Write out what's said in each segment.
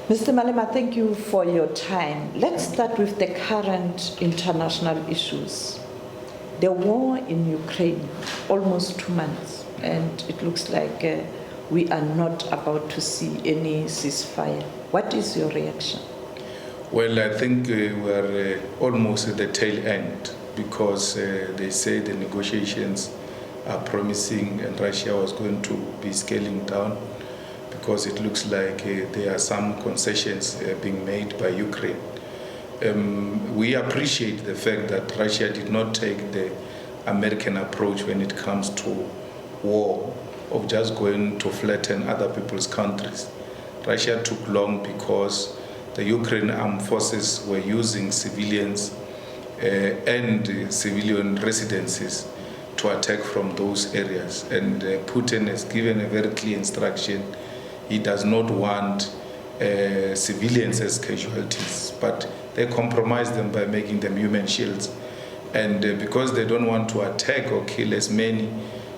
Mr. Malema, thank you for your time. Let's start with the current international issues. The war in Ukraine, almost 2 months, and it looks like we are not about to see any ceasefire. What is your reaction? Well, I think we are almost at the tail end because they say the negotiations are promising and Russia was going to be scaling down because it looks like there are some concessions being made by Ukraine. We appreciate the fact that Russia did not take the American approach when it comes to war, of just going to flatten other people's countries. Russia took long because the Ukraine armed forces were using civilians and civilian residences to attack from those areas. And Putin has given a very clear instruction. He does not want civilians as casualties, but they compromise them by making them human shields. And because they don't want to attack or kill as many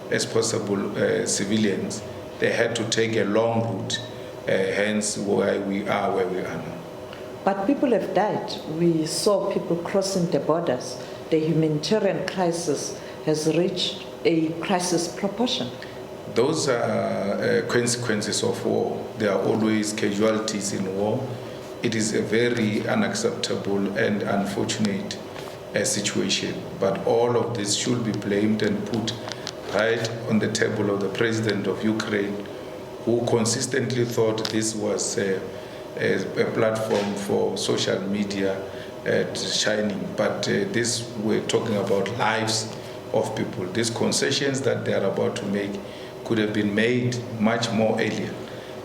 as possible civilians, they had to take a long route, hence why we are where we are now. But people have died. We saw people crossing the borders. The humanitarian crisis has reached a crisis proportion. Those are consequences of war. There are always casualties in war. It is a very unacceptable and unfortunate situation. But all of this should be blamed and put right on the table of the president of Ukraine, who consistently thought this was a platform for social media shining. But this, we're talking about lives of people. These concessions that they are about to make could have been made much more earlier,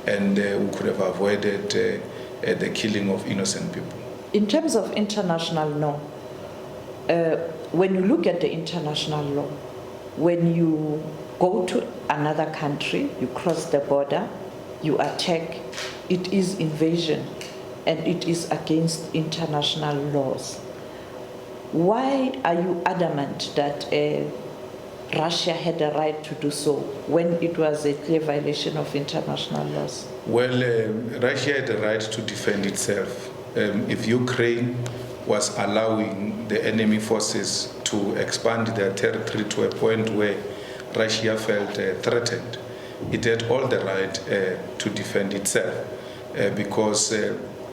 and we could have avoided the killing of innocent people. In terms of international law, when you look at the international law, when you go to another country, you cross the border, you attack, it is invasion and it is against international laws. Why are you adamant that Russia had a right to do so when it was a clear violation of international laws? Well, Russia had the right to defend itself. If Ukraine was allowing the enemy forces to expand their territory to a point where Russia felt threatened, it had all the right to defend itself because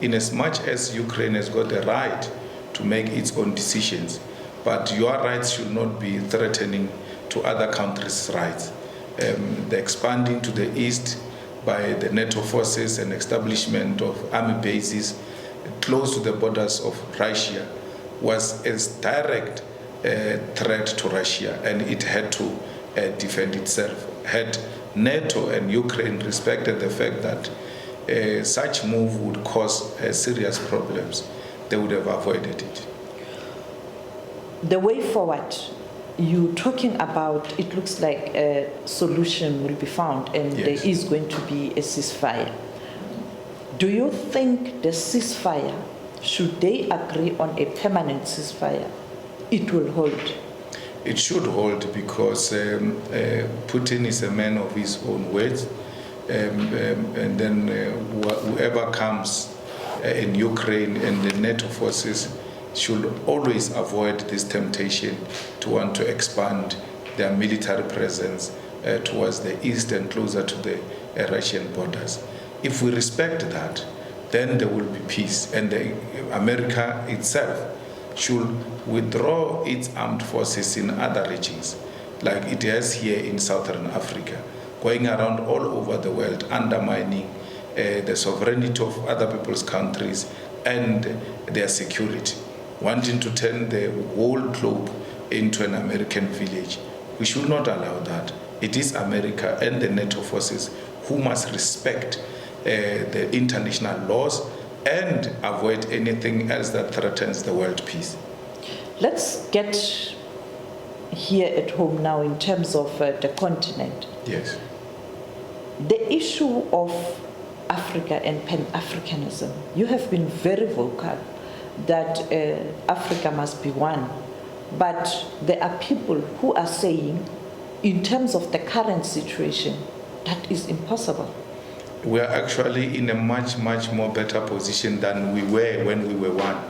in as much as Ukraine has got the right to make its own decisions, but your rights should not be threatening to other countries' rights. The expanding to the east by the NATO forces and establishment of army bases close to the borders of Russia was a direct threat to Russia, and it had to defend itself. Had NATO and Ukraine respected the fact that such move would cause serious problems, they would have avoided it. The way forward, you're talking about, it looks like a solution will be found and yes, there is going to be a ceasefire. Do you think the ceasefire, should they agree on a permanent ceasefire, it will hold? It should hold because Putin is a man of his own words, and then whoever comes in Ukraine and the NATO forces should always avoid this temptation to want to expand their military presence towards the east and closer to the Russian borders. If we respect that, then there will be peace, and America itself should withdraw its armed forces in other regions, like it has here in Southern Africa, going around all over the world, undermining the sovereignty of other people's countries and their security, wanting to turn the whole globe into an American village. We should not allow that. It is America and the NATO forces who must respect the international laws and avoid anything else that threatens the world peace. Let's get here at home now in terms of the continent. Yes. The issue of Africa and Pan-Africanism, you have been very vocal that Africa must be one, but there are people who are saying, in terms of the current situation, that is impossible. we are actually in a much more better position than we were when we were one.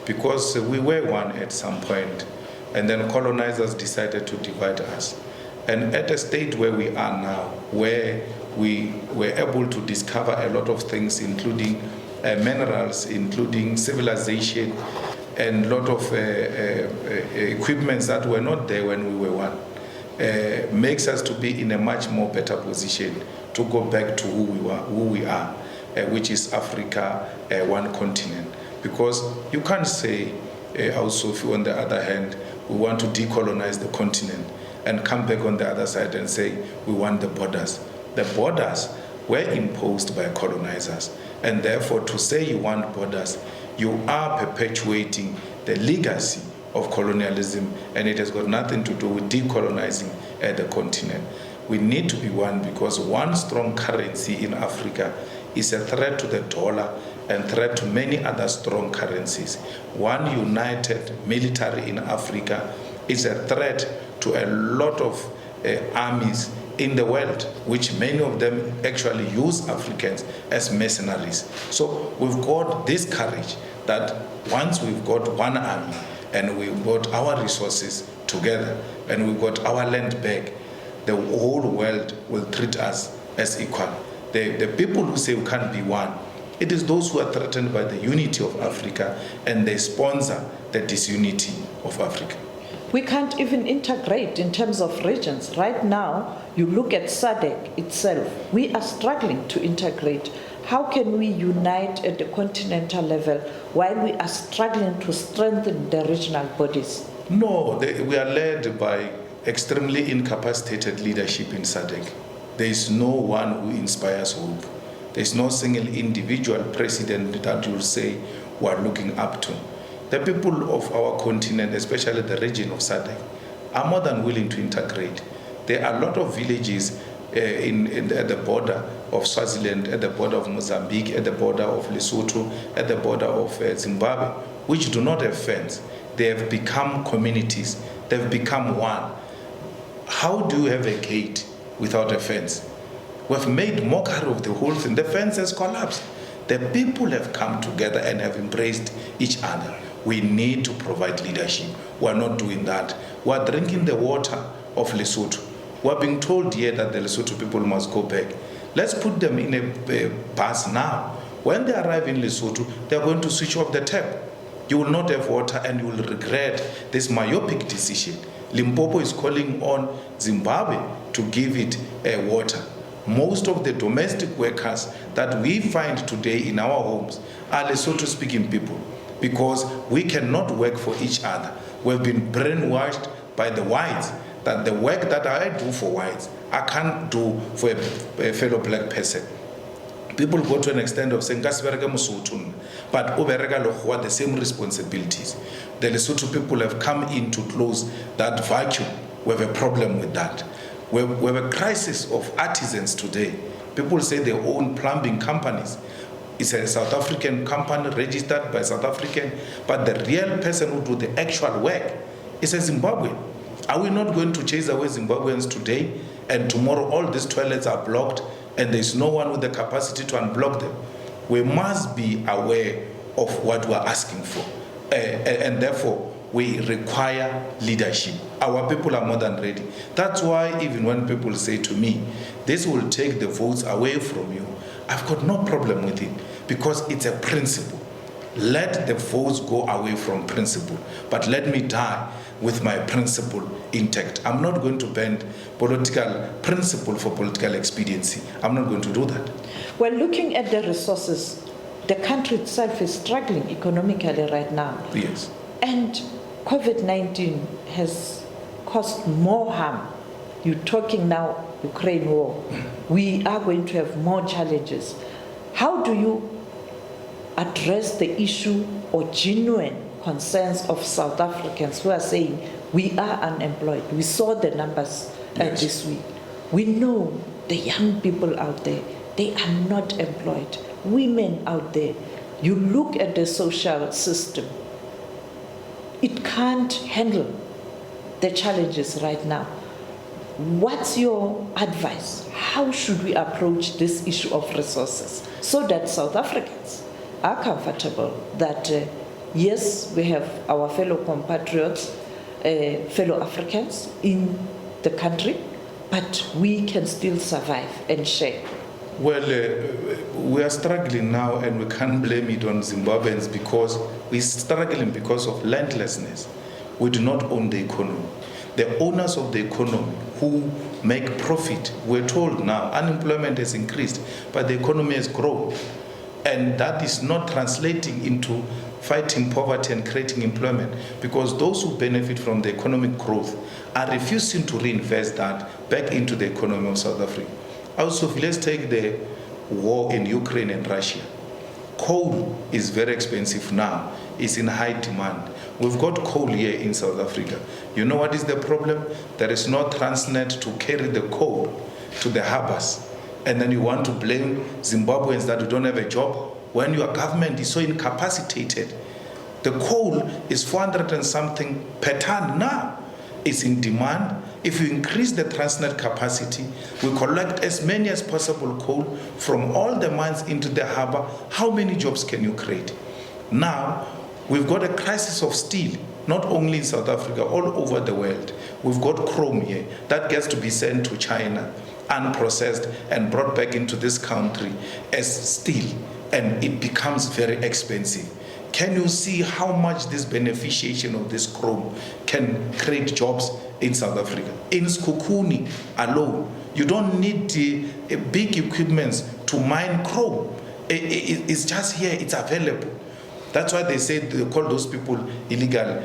Because we were one at some point, and then colonizers decided to divide us. And at a state where we are now, where we were able to discover a lot of things, including minerals, including civilization, and a lot of equipments that were not there when we were one, makes us to be in a much more better position to go back to who we are, which is Africa, one continent. Because you can't say, also, if on the other hand, we want to decolonize the continent and come back on the other side and say we want the borders. The borders were imposed by colonizers, and therefore to say you want borders, you are perpetuating the legacy of colonialism, and it has got nothing to do with decolonizing the continent. We need to be one, because one strong currency in Africa is a threat to the dollar and threat to many other strong currencies. One united military in Africa is a threat to a lot of armies in the world, which many of them actually use Africans as mercenaries. So we've got this courage that once we've got one army and we've got our resources together and we've got our land back, the whole world will treat us as equal. The people who say we can't be one, it is those who are threatened by the unity of Africa, and they sponsor the disunity of Africa. We can't even integrate in terms of regions. Right now, you look at SADC itself, we are struggling to integrate. How can we unite at the continental level while we are struggling to strengthen the regional bodies? No, we are led by extremely incapacitated leadership in SADC. There is no one who inspires hope. There is no single individual president that you will say we are looking up to. The people of our continent, especially the region of SADC, are more than willing to integrate. There are a lot of villages at the border of Swaziland, at the border of Mozambique, at the border of Lesotho, at the border of Zimbabwe, which do not have fence. They have become communities. They've become one. How do you have a gate without a fence? We've made mockery of the whole thing. The fence has collapsed. The people have come together and have embraced each other. We need to provide leadership. We're not doing that. We're drinking the water of Lesotho. We're being told here that the Lesotho people must go back. Let's put them in a bus now. When they arrive in Lesotho, they're going to switch off the tap. You will not have water and you will regret this myopic decision. Limpopo is calling on Zimbabwe to give it water. Most of the domestic workers that we find today in our homes are Lesotho-speaking people, because we cannot work for each other. We've been brainwashed by the whites that the work that I do for whites, I can't do for a fellow black person. People go to an extent of saying, but the same responsibilities. The Lesotho people have come in to close that vacuum. We have a problem with that. We have a crisis of artisans today. People say they own plumbing companies. It's a South African company registered by South African, but the real person who do the actual work is a Zimbabwean. Are we not going to chase away Zimbabweans today, and tomorrow all these toilets are blocked and there's no one with the capacity to unblock them? We must be aware of what we're asking for, and therefore we require leadership. Our people are more than ready. That's why even when people say to me, this will take the votes away from you, I've got no problem with it, because it's a principle. Let the votes go away from principle, but let me die with my principle intact. I'm not going to bend political principle for political expediency. I'm not going to do that. Well, looking at the resources, the country itself is struggling economically right now. Yes. And COVID-19 has caused more harm. You're talking now Ukraine war. We are going to have more challenges. How do you address the issue or genuine concerns of South Africans who are saying we are unemployed? We saw the numbers this week. We know the young people out there, they are not employed. Women out there, you look at the social system, it can't handle the challenges right now. What's your advice? How should we approach this issue of resources so that South Africans are comfortable that, yes, we have our fellow compatriots, fellow Africans in the country, but we can still survive and share? Well, we are struggling now, and we can't blame it on Zimbabweans because we're struggling because of landlessness. We do not own the economy. The owners of the economy who make profit, we're told now unemployment has increased, but the economy has grown. And that is not translating into fighting poverty and creating employment, because those who benefit from the economic growth are refusing to reinvest that back into the economy of South Africa. Also, let's take the war in Ukraine and Russia. Coal is very expensive now. It's in high demand. We've got coal here in South Africa. You know what is the problem? There is no Transnet to carry the coal to the harbors. And then you want to blame Zimbabweans that you don't have a job when your government is so incapacitated. The coal is 400 and something per ton now. It's in demand. If you increase the Transnet capacity, we collect as many as possible coal from all the mines into the harbor. How many jobs can you create? Now, we've got a crisis of steel, not only in South Africa, all over the world. We've got chrome here that gets to be sent to China, unprocessed, and brought back into this country as steel, and it becomes very expensive. Can you see how much this beneficiation of this chrome can create jobs in South Africa? In Skukuni alone, you don't need big equipment to mine chrome. It's just here, it's available. That's why they say they call those people illegal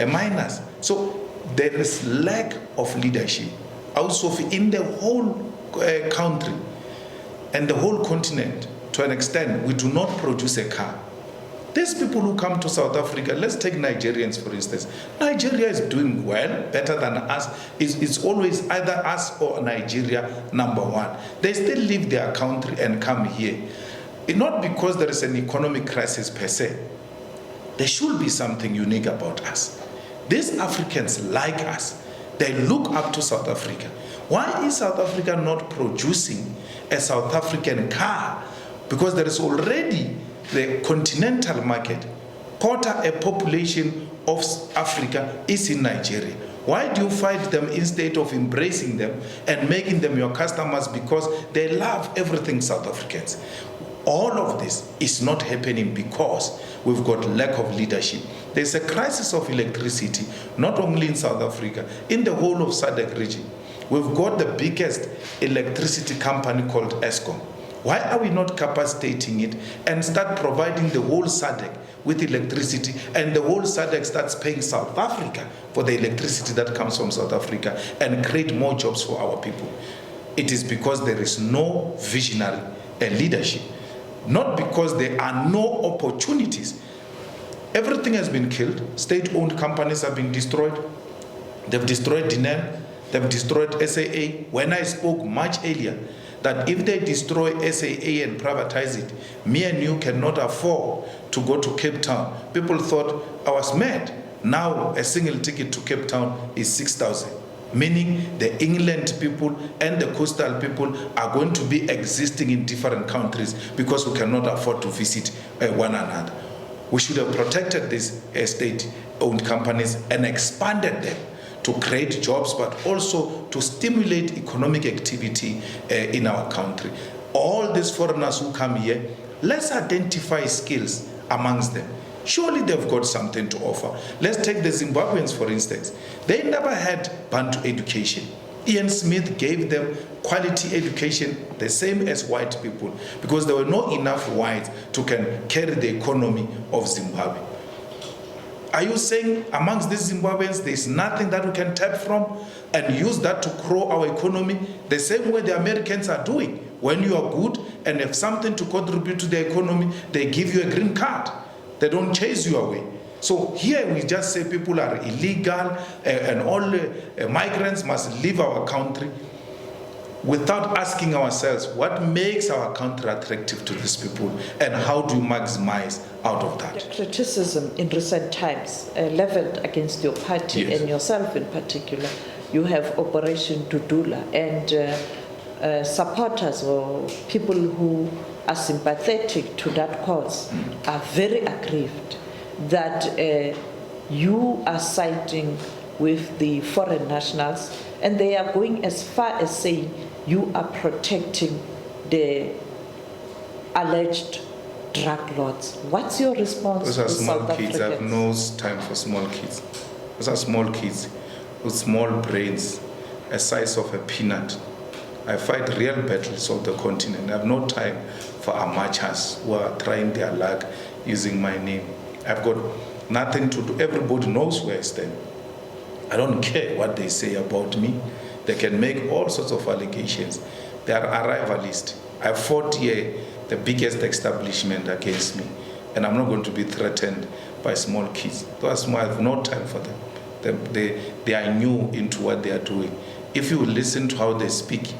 miners. So there is lack of leadership. Also in the whole country and the whole continent, to an extent, we do not produce a car. These people who come to South Africa, let's take Nigerians for instance. Nigeria is doing well, better than us. It's always either us or Nigeria number one. They still leave their country and come here. Not because there is an economic crisis per se. There should be something unique about us. These Africans like us. They look up to South Africa. Why is South Africa not producing a South African car? Because there is already the continental market. Quarter a population of Africa is in Nigeria. Why do you fight them instead of embracing them and making them your customers because they love everything South Africans? All of this is not happening because we've got lack of leadership. There's a crisis of electricity, not only in South Africa, in the whole of SADC region. We've got the biggest electricity company called Eskom. Why are we not capacitating it and start providing the whole SADC with electricity, and the whole SADC starts paying South Africa for the electricity that comes from South Africa and create more jobs for our people? It is because there is no visionary leadership, not because there are no opportunities. Everything has been killed. State-owned companies have been destroyed. They've destroyed DNAM. They've destroyed SAA. When I spoke much earlier, that if they destroy SAA and privatize it, me and you cannot afford to go to Cape Town. People thought I was mad. Now a single ticket to Cape Town is 6,000, meaning the inland people and the coastal people are going to be existing in different countries because we cannot afford to visit one another. We should have protected these state-owned companies and expanded them to create jobs, but also to stimulate economic activity in our country. All these foreigners who come here, let's identify skills amongst them. Surely they've got something to offer. Let's take the Zimbabweans, for instance. They never had Bantu education. Ian Smith gave them quality education, the same as white people, because there were not enough whites to carry the economy of Zimbabwe. Are you saying amongst these Zimbabweans there's nothing that we can tap from and use that to grow our economy the same way the Americans are doing? When you are good and have something to contribute to the economy, they give you a green card. They don't chase you away. So here we just say people are illegal and all migrants must leave our country, without asking ourselves what makes our country attractive to these people and how do you maximize out of that. The criticism in recent times leveled against your party, yes, and yourself in particular, you have Operation Dudula, and supporters or people who are sympathetic to that cause are very aggrieved that you are siding with the foreign nationals, and they are going as far as saying you are protecting the alleged drug lords. What's your response Those are to small South kids. I have Africans? no time for small kids. Those are small kids with small brains, the size of a peanut. I fight real battles of the continent. I have no time for amateurs who are trying their luck using my name. I've got nothing to do. Everybody knows where I stand. I don't care what they say about me. They can make all sorts of allegations. They are arrivalist. I fought here the biggest establishment against me, and I'm not going to be threatened by small kids. That's why I have no time for them. They are new into what they are doing. If you listen to how they speak,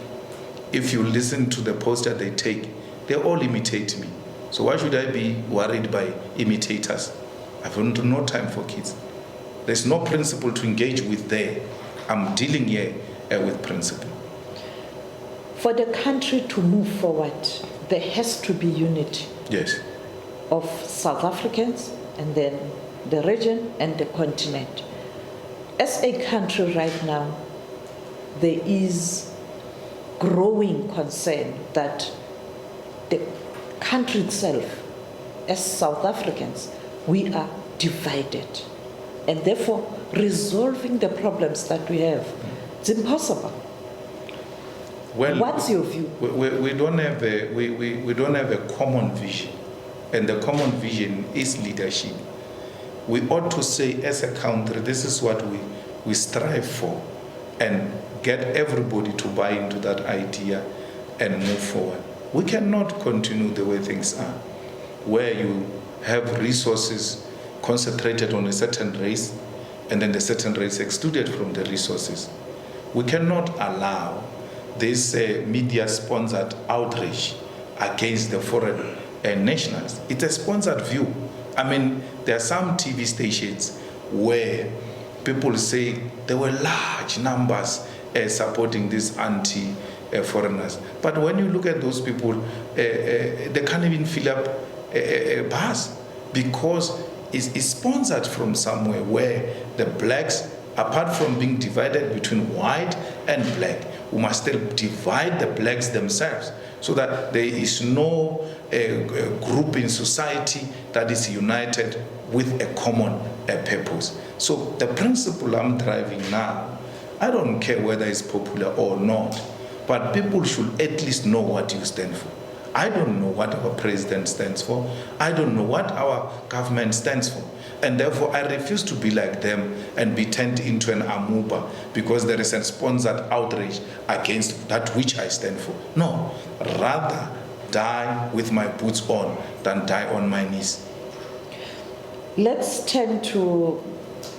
if you listen to the posture they take, they all imitate me. So why should I be worried by imitators? I have no time for kids. There's no principle to engage with there. I'm dealing here with principle. For the country to move forward, there has to be unity. Yes. Of South Africans, and then the region and the continent. As a country right now, there is growing concern that the country itself, as South Africans, we are divided. And therefore, resolving the problems that we have, it's impossible. Well, what's your view? We don't have a common vision, and the common vision is leadership. We ought to say, as a country, this is what we strive for, and get everybody to buy into that idea and move forward. We cannot continue the way things are, where you have resources concentrated on a certain race, and then the certain race excluded from the resources. We cannot allow this media-sponsored outrage against the foreign nationals. It's a sponsored view. I mean, there are some TV stations where people say there were large numbers supporting these anti-foreigners. But when you look at those people, they can't even fill up a bus because it's sponsored from somewhere where the blacks, apart from being divided between white and black, we must still divide the blacks themselves so that there is no group in society that is united with a common purpose. So the principle I'm driving now, I don't care whether it's popular or not, but people should at least know what you stand for. I don't know what our president stands for. I don't know what our government stands for. And therefore, I refuse to be like them and be turned into an amoeba because there is a sponsored outrage against that which I stand for. No, rather die with my boots on than die on my knees. Let's turn to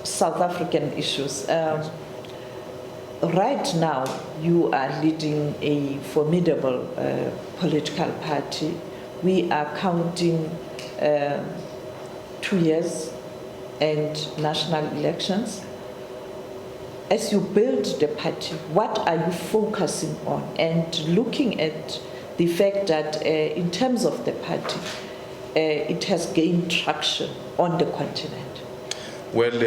South African issues. Right now, you are leading a formidable political party. We are counting 2 years and national elections. As you build the party, what are you focusing on? And looking at the fact that in terms of the party, it has gained traction on the continent. Well,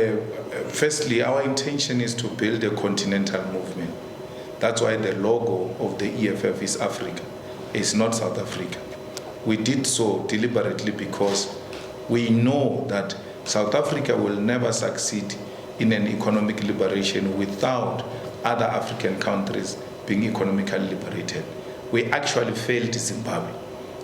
firstly, our intention is to build a continental movement. That's why the logo of the EFF is Africa. It's not South Africa. We did so deliberately because we know that South Africa will never succeed in an economic liberation without other African countries being economically liberated. We actually failed Zimbabwe.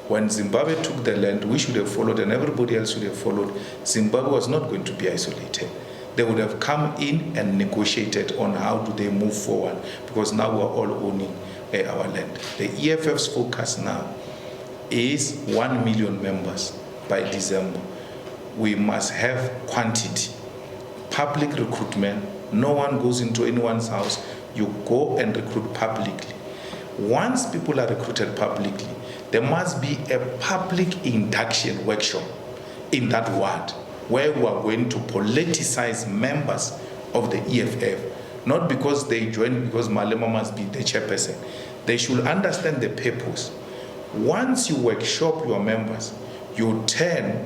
When Zimbabwe took the land, we should have followed and everybody else should have followed. Zimbabwe was not going to be isolated. They would have come in and negotiated on how do they move forward because now we're all owning our land. The EFF's focus now is 1 million members by December. We must have quantity. Public recruitment, no one goes into anyone's house. You go and recruit publicly. Once people are recruited publicly, there must be a public induction workshop in that ward where we are going to politicize members of the EFF not because they joined because Malema must be the chairperson. They should understand the purpose. Once you workshop your members, you turn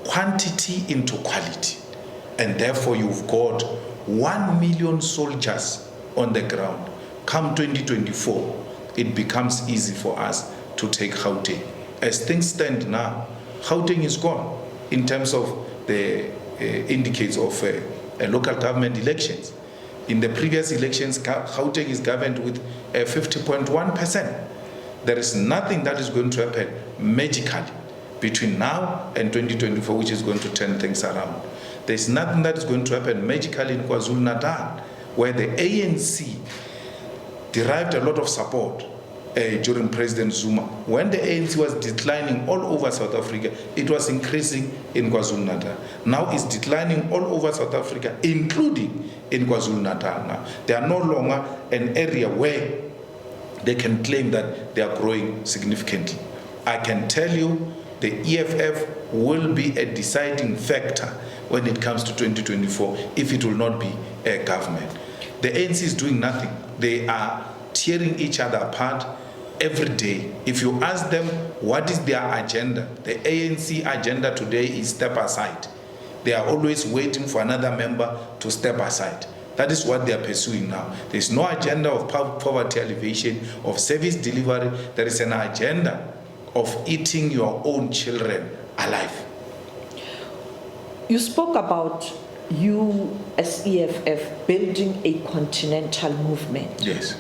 quantity into quality, and therefore you've got 1 million soldiers on the ground. Come 2024, it becomes easy for us to take Gauteng. As things stand now, Gauteng is gone in terms of the indicates of local government elections. In the previous elections, Gauteng is governed with 50.1%. There is nothing that is going to happen magically between now and 2024 which is going to turn things around. There is nothing that is going to happen magically in KwaZulu-Natal, where the ANC derived a lot of support during President Zuma. When the ANC was declining all over South Africa, it was increasing in KwaZulu-Natal. Now it's declining all over South Africa, including in KwaZulu-Natal. Now they are no longer an area where they can claim that they are growing significantly. I can tell you the EFF will be a deciding factor when it comes to 2024 if it will not be a government. The ANC is doing nothing. They are tearing each other apart every day. If you ask them what is their agenda, the ANC agenda today is step aside. They are always waiting for another member to step aside. That is what they are pursuing now. There is no agenda of poverty alleviation, of service delivery. There is an agenda of eating your own children alive. You spoke about you as EFF building a continental movement. Yes.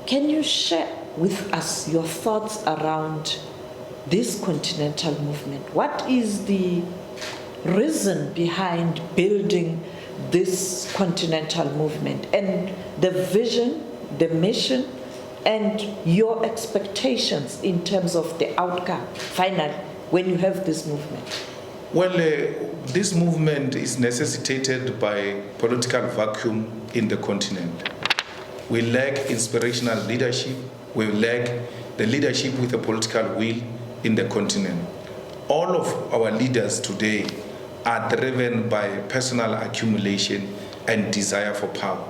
Can you share with us your thoughts around this continental movement? What is the reason behind building this continental movement and the vision, the mission, and your expectations in terms of the outcome, finally, when you have this movement? Well, this movement is necessitated by political vacuum in the continent. We lack inspirational leadership. We lack the leadership with a political will in the continent. All of our leaders today are driven by personal accumulation and desire for power.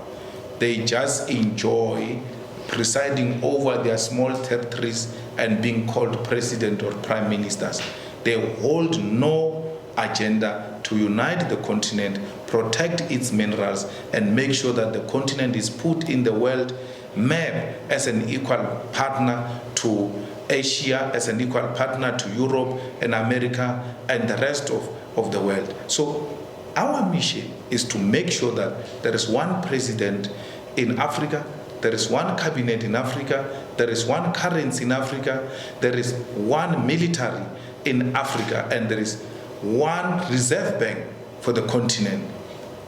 They just enjoy presiding over their small territories and being called president or prime ministers. They hold no agenda to unite the continent, protect its minerals, and make sure that the continent is put in the world map as an equal partner to Asia, as an equal partner to Europe and America and the rest of the world. So our mission is to make sure that there is one president in Africa, there is one cabinet in Africa, there is one currency in Africa, there is one military in Africa, and there is one reserve bank for the continent.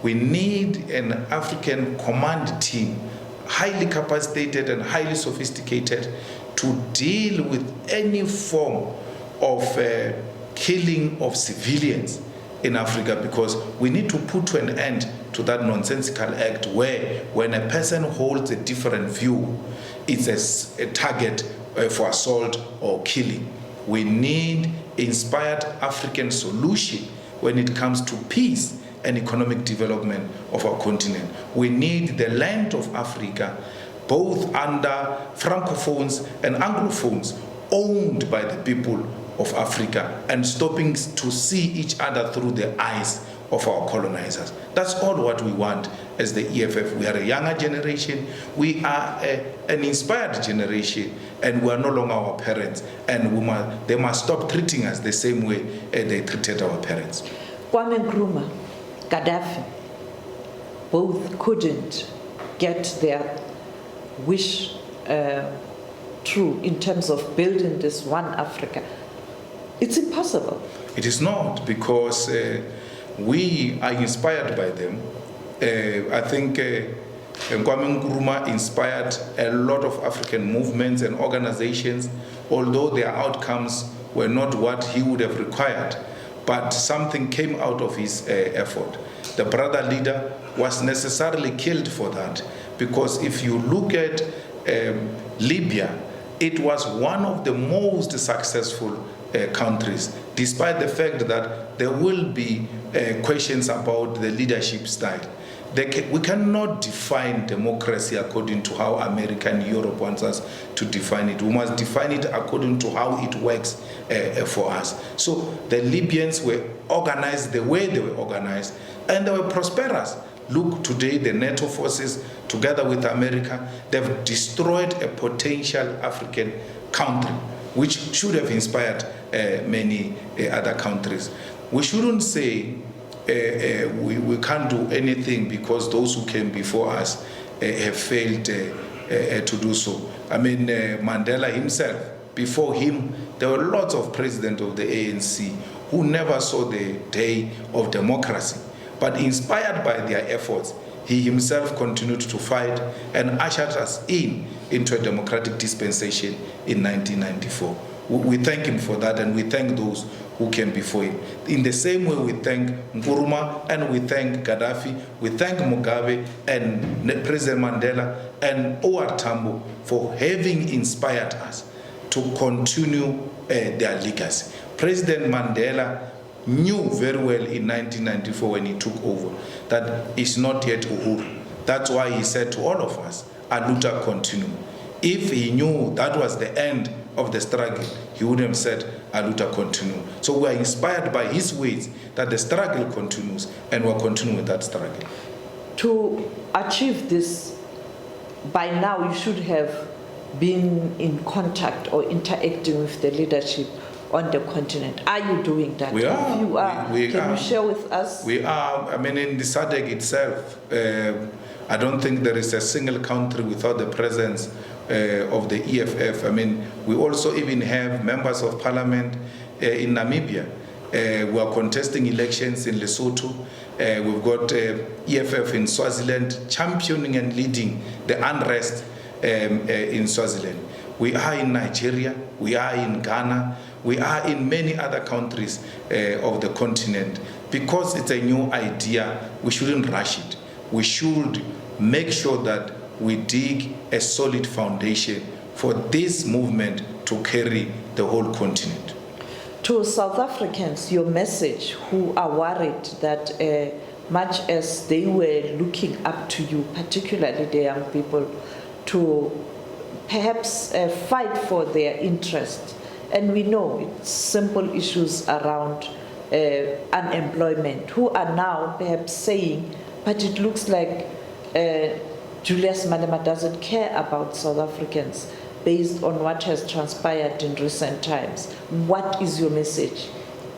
We need an African command team, highly capacitated and highly sophisticated, to deal with any form of killing of civilians in Africa, because we need to put to an end to that nonsensical act where when a person holds a different view, it's a target for assault or killing. We need inspired African solution when it comes to peace and economic development of our continent. We need the land of Africa, both under Francophones and Anglophones, owned by the people of Africa and stopping to see each other through the eyes of our colonizers. That's all what we want as the EFF. We are a younger generation, we are an inspired generation, and we are no longer our parents, and they must stop treating us the same way they treated our parents. Kwame Nkrumah, Gaddafi, both couldn't get their wish true in terms of building this one Africa. It's impossible. It is not, because we are inspired by them. I think Kwame Nkrumah inspired a lot of African movements and organizations, although their outcomes were not what he would have required, but something came out of his effort. The brother leader was necessarily killed for that, because if you look at Libya, it was one of the most successful countries, despite the fact that there will be questions about the leadership style. We cannot define democracy according to how America and Europe wants us to define it. We must define it according to how it works for us. So the Libyans were organized the way they were organized, and they were prosperous. Look, today the NATO forces, together with America, they've destroyed a potential African country, which should have inspired many other countries. We shouldn't say we can't do anything because those who came before us have failed to do so. I mean, Mandela himself, before him, there were lots of presidents of the ANC who never saw the day of democracy. But inspired by their efforts, he himself continued to fight and ushered us into a democratic dispensation in 1994. We thank him for that, and we thank those who came before him. In the same way, we thank Nkrumah, and we thank Gaddafi, we thank Mugabe and President Mandela and O.R. Tambo for having inspired us to continue their legacy. President Mandela knew very well in 1994 when he took over that it's not yet Uhuru. That's why he said to all of us, "Aluta continue." If he knew that was the end of the struggle, he would have said, "Aluta continue." So we are inspired by his words that the struggle continues, and we're continuing with that struggle. To achieve this, by now you should have been in contact or interacting with the leadership on the continent. Are you doing that? We are. If you are, can you share with us? We are. I mean, in the SADC itself, I don't think there is a single country without the presence of the EFF. I mean, we also even have members of parliament in Namibia. We are contesting elections in Lesotho. We've got EFF in Swaziland championing and leading the unrest in Swaziland. We are in Nigeria. We are in Ghana. We are in many other countries of the continent. Because it's a new idea, we shouldn't rush it. We should make sure that we dig a solid foundation for this movement to carry the whole continent. To South Africans, your message who are worried that much as they were looking up to you, particularly the young people, to perhaps fight for their interest. And we know it's simple issues around unemployment, who are now perhaps saying, but it looks like Julius Malema doesn't care about South Africans based on what has transpired in recent times. What is your message?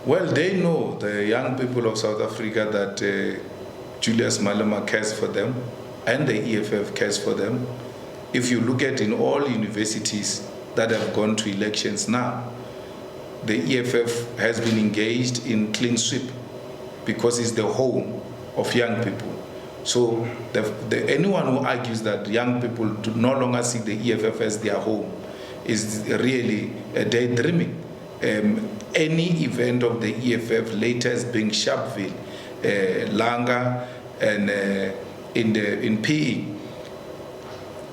Well, they know, the young people of South Africa, that Julius Malema cares for them and the EFF cares for them. If you look at in all universities that have gone to elections now, the EFF has been engaged in clean sweep because it's the home of young people. So anyone who argues that young people do no longer see the EFF as their home is really daydreaming. Any event of the EFF, latest being Sharpeville, Langa, and in PE,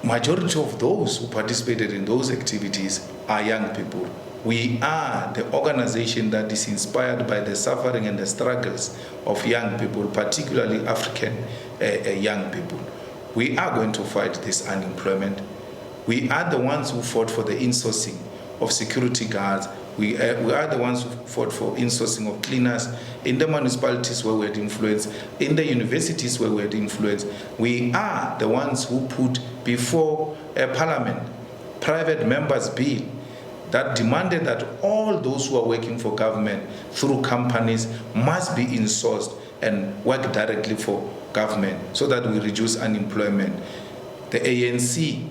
majority of those who participated in those activities are young people. We are the organization that is inspired by the suffering and the struggles of young people, particularly African young people. We are going to fight this unemployment. We are the ones who fought for the insourcing of security guards. We are the ones who fought for insourcing of cleaners in the municipalities where we had influence, in the universities where we had influence. We are the ones who put before Parliament private members' bill that demanded that all those who are working for government through companies must be insourced and work directly for government so that we reduce unemployment. The ANC,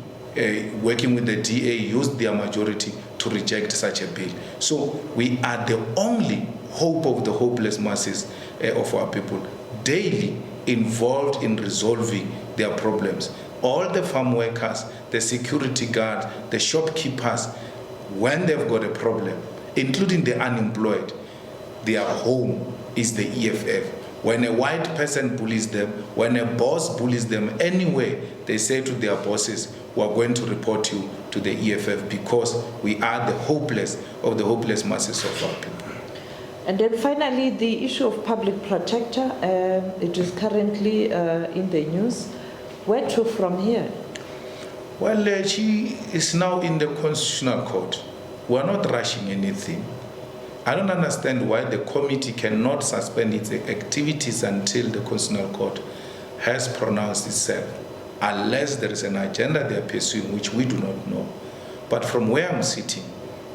working with the DA, used their majority to reject such a bill. So we are the only hope of the hopeless masses of our people, daily involved in resolving their problems. All the farm workers, the security guards, the shopkeepers, when they've got a problem, including the unemployed, their home is the EFF. When a white person bullies them, when a boss bullies them anywhere, they say to their bosses, we are going to report you to the EFF because we are the hopeless of the hopeless masses of our people. And then finally, the issue of public protector, it is currently in the news. Where to from here? Well, she is now in the Constitutional Court. We are not rushing anything. I don't understand why the committee cannot suspend its activities until the Constitutional Court has pronounced itself, unless there is an agenda they are pursuing, which we do not know. But from where I'm sitting,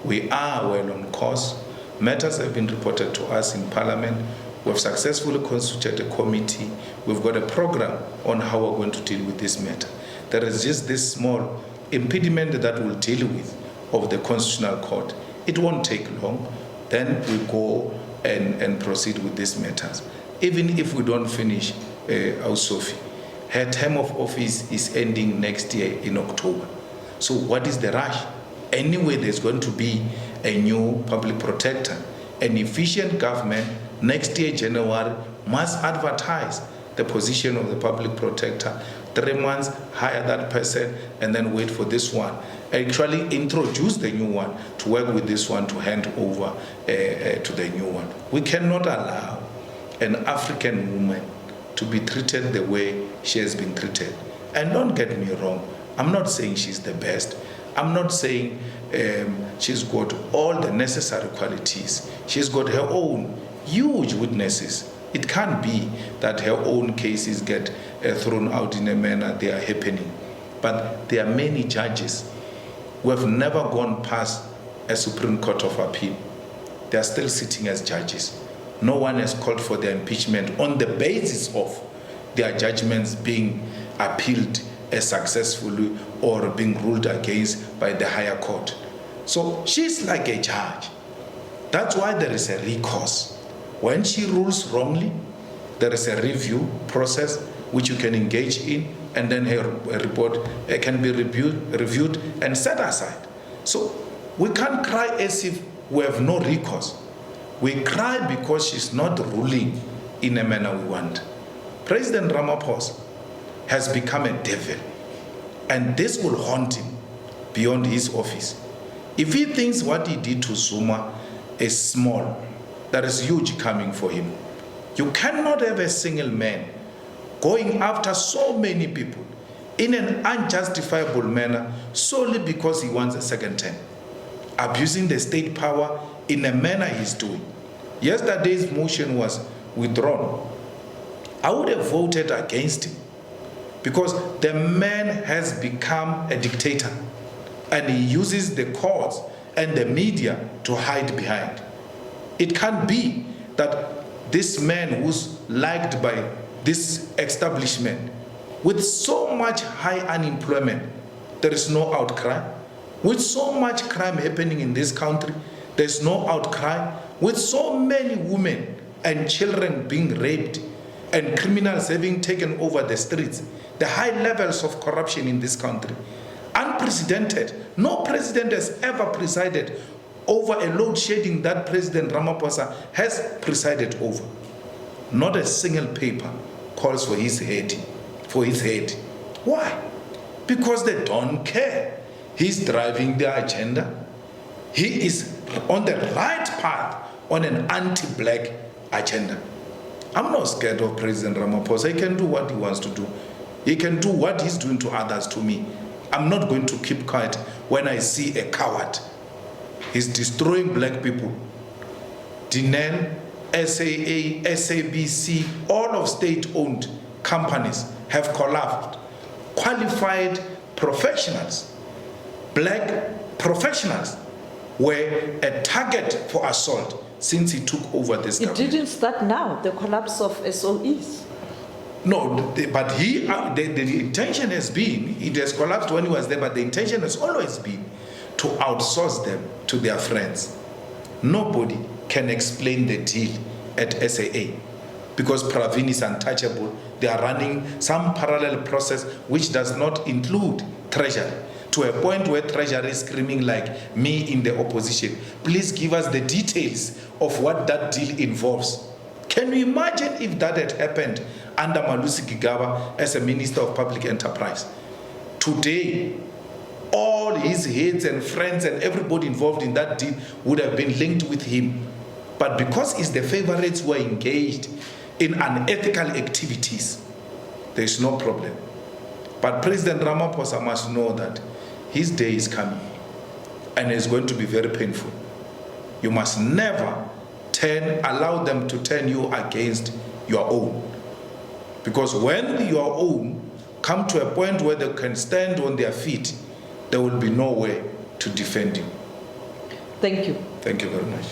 we are well on course. Matters have been reported to us in Parliament. We've successfully constituted a committee. We've got a program on how we're going to deal with this matter. There is just this small impediment that we'll deal with of the Constitutional Court. It won't take long. Then we go and proceed with these matters. Even if we don't finish our Sophie, her term of office is ending next year in October. So what is the rush? Anyway, there's going to be a new public protector. An efficient government next year, January, must advertise the position of the public protector. 3 months, hire that person, and then wait for this one. Actually introduce the new one to work with this one to hand over to the new one. We cannot allow an African woman to be treated the way she has been treated. And don't get me wrong, I'm not saying she's the best. I'm not saying she's got all the necessary qualities. She's got her own huge weaknesses. It can't be that her own cases get thrown out in a manner they are happening. But there are many judges who have never gone past a Supreme Court of Appeal. They are still sitting as judges. No one has called for their impeachment on the basis of their judgments being appealed as successfully or being ruled against by the higher court. So she's like a judge. That's why there is a recourse. When she rules wrongly, there is a review process which you can engage in, and then her report can be reviewed and set aside. So we can't cry as if we have no recourse. We cry because she's not ruling in a manner we want. President Ramaphosa has become a devil, and this will haunt him beyond his office. If he thinks what he did to Zuma is small, there is huge coming for him. You cannot have a single man going after so many people in an unjustifiable manner solely because he wants a second term, abusing the state power in a manner he's doing. Yesterday's motion was withdrawn. I would have voted against him because the man has become a dictator, and he uses the courts and the media to hide behind. It can't be that this man who's liked by this establishment, with so much high unemployment, there is no outcry. With so much crime happening in this country, there's no outcry. With so many women and children being raped and criminals having taken over the streets, the high levels of corruption in this country, unprecedented. No president has ever presided over a load shedding that President Ramaphosa has presided over. Not a single paper calls for his head. Why? Because they don't care. He's driving their agenda. He is on the right path on an anti-black agenda. I'm not scared of President Ramaphosa. He can do what he wants to do. He can do what he's doing to others to me. I'm not going to keep quiet when I see a coward. He's destroying black people. Dinan, SAA, SABC, all of state-owned companies have collapsed. Qualified professionals, black professionals, were a target for assault since he took over this government. It didn't start now, the collapse of SOEs. No, but the intention has been, it has collapsed when he was there, but the intention has always been to outsource them to their friends. Nobody can explain the deal at SAA because Pravin is untouchable. They are running some parallel process which does not include Treasury, to a point where Treasury is screaming like me in the opposition. Please give us the details of what that deal involves. Can you imagine if that had happened under Malusi Gigaba as a Minister of Public Enterprise? Today, all his heads and friends and everybody involved in that deal would have been linked with him. But because it's the favorites who are engaged in unethical activities, there's no problem. But President Ramaphosa must know that his day is coming and it's going to be very painful. You must never allow them to turn you against your own. Because when your own come to a point where they can stand on their feet, there will be nowhere to defend you. Thank you. Thank you very much.